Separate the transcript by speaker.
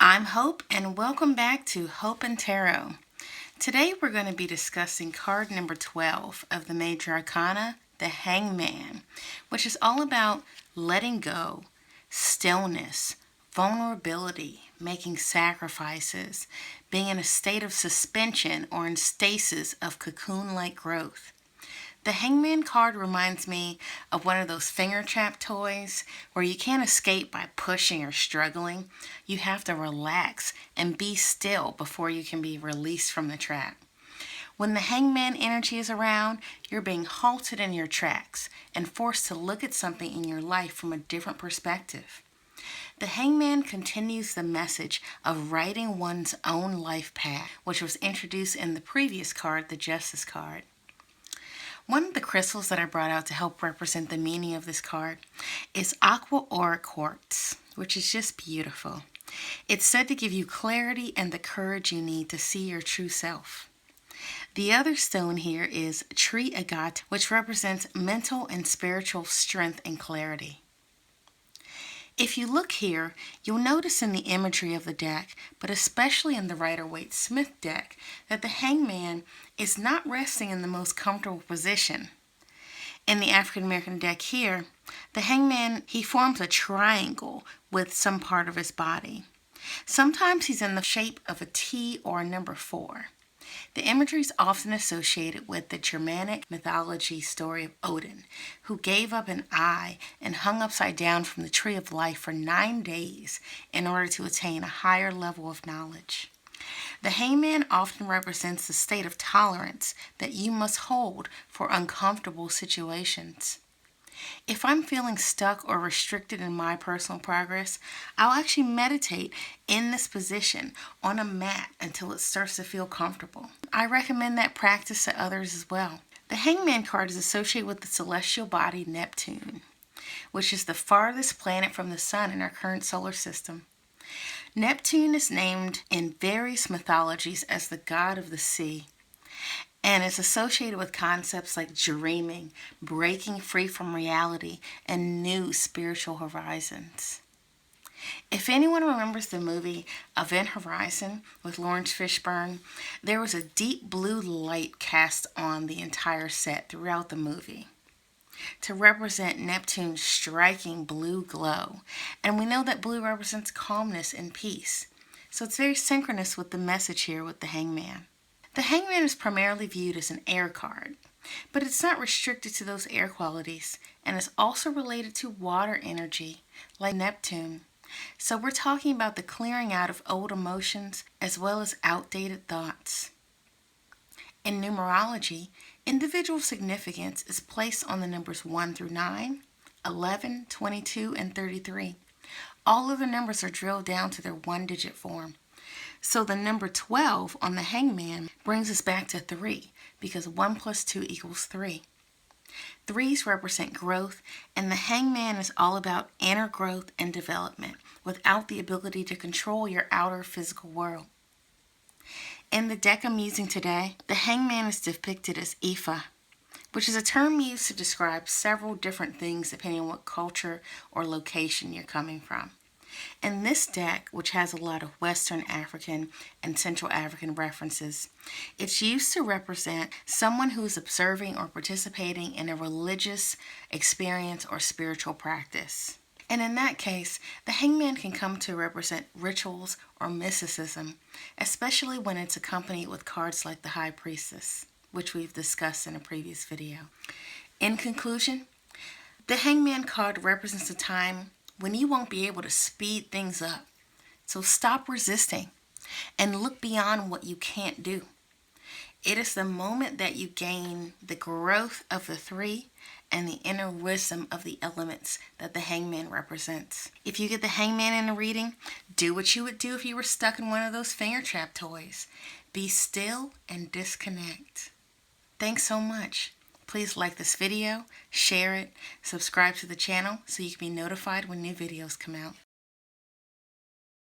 Speaker 1: I'm Hope, and welcome back to Hope and Tarot. Today we're going to be discussing card number 12 of the Major Arcana, the Hangman, which is all about letting go, stillness, vulnerability, making sacrifices, being in a state of suspension or in stasis of cocoon-like growth. The Hangman card reminds me of one of those finger trap toys where you can't escape by pushing or struggling. You have to relax and be still before you can be released from the trap. When the Hangman energy is around, you're being halted in your tracks and forced to look at something in your life from a different perspective. The Hangman continues the message of writing one's own life path, which was introduced in the previous card, the Justice card. One of the crystals that I brought out to help represent the meaning of this card is Aqua Aura Quartz, which is just beautiful. It's said to give you clarity and the courage you need to see your true self. The other stone here is Tree Agate, which represents mental and spiritual strength and clarity. If you look here, you'll notice in the imagery of the deck, but especially in the Rider-Waite-Smith deck, that the Hangman is not resting in the most comfortable position. In the African American deck here, the Hangman, he forms a triangle with some part of his body. Sometimes he's in the shape of a T or a number 4. The imagery is often associated with the Germanic mythology story of Odin, who gave up an eye and hung upside down from the tree of life for 9 days in order to attain a higher level of knowledge. The Hangman often represents the state of tolerance that you must hold for uncomfortable situations. If I'm feeling stuck or restricted in my personal progress, I'll actually meditate in this position on a mat until it starts to feel comfortable. I recommend that practice to others as well. The Hangman card is associated with the celestial body Neptune, which is the farthest planet from the sun in our current solar system. Neptune is named in various mythologies as the god of the sea, and is associated with concepts like dreaming, breaking free from reality, and new spiritual horizons. If anyone remembers the movie Event Horizon with Lawrence Fishburne, there was a deep blue light cast on the entire set throughout the movie to represent Neptune's striking blue glow. And we know that blue represents calmness and peace. So it's very synchronous with the message here with the Hangman. The Hangman is primarily viewed as an air card, but it's not restricted to those air qualities, and is also related to water energy, like Neptune. So we're talking about the clearing out of old emotions as well as outdated thoughts. In numerology, individual significance is placed on the numbers 1 through 9, 11, 22, and 33. All of the numbers are drilled down to their one-digit form. So the number 12 on the Hangman brings us back to 3, because 1 plus 2 equals 3. 3s represent growth, and the Hangman is all about inner growth and development without the ability to control your outer physical world. In the deck I'm using today, the Hangman is depicted as Ifa, which is a term used to describe several different things depending on what culture or location you're coming from. In this deck, which has a lot of Western African and Central African references, it's used to represent someone who is observing or participating in a religious experience or spiritual practice. And in that case, the Hangman can come to represent rituals or mysticism, especially when it's accompanied with cards like the High Priestess, which we've discussed in a previous video. In conclusion, the Hangman card represents a time when you won't be able to speed things up. So stop resisting and look beyond what you can't do. It is the moment that you gain the growth of the 3 and the inner wisdom of the elements that the Hangman represents. If you get the Hangman in a reading, do what you would do if you were stuck in one of those finger trap toys. Be still and disconnect. Thanks so much. Please like this video, share it, subscribe to the channel so you can be notified when new videos come out.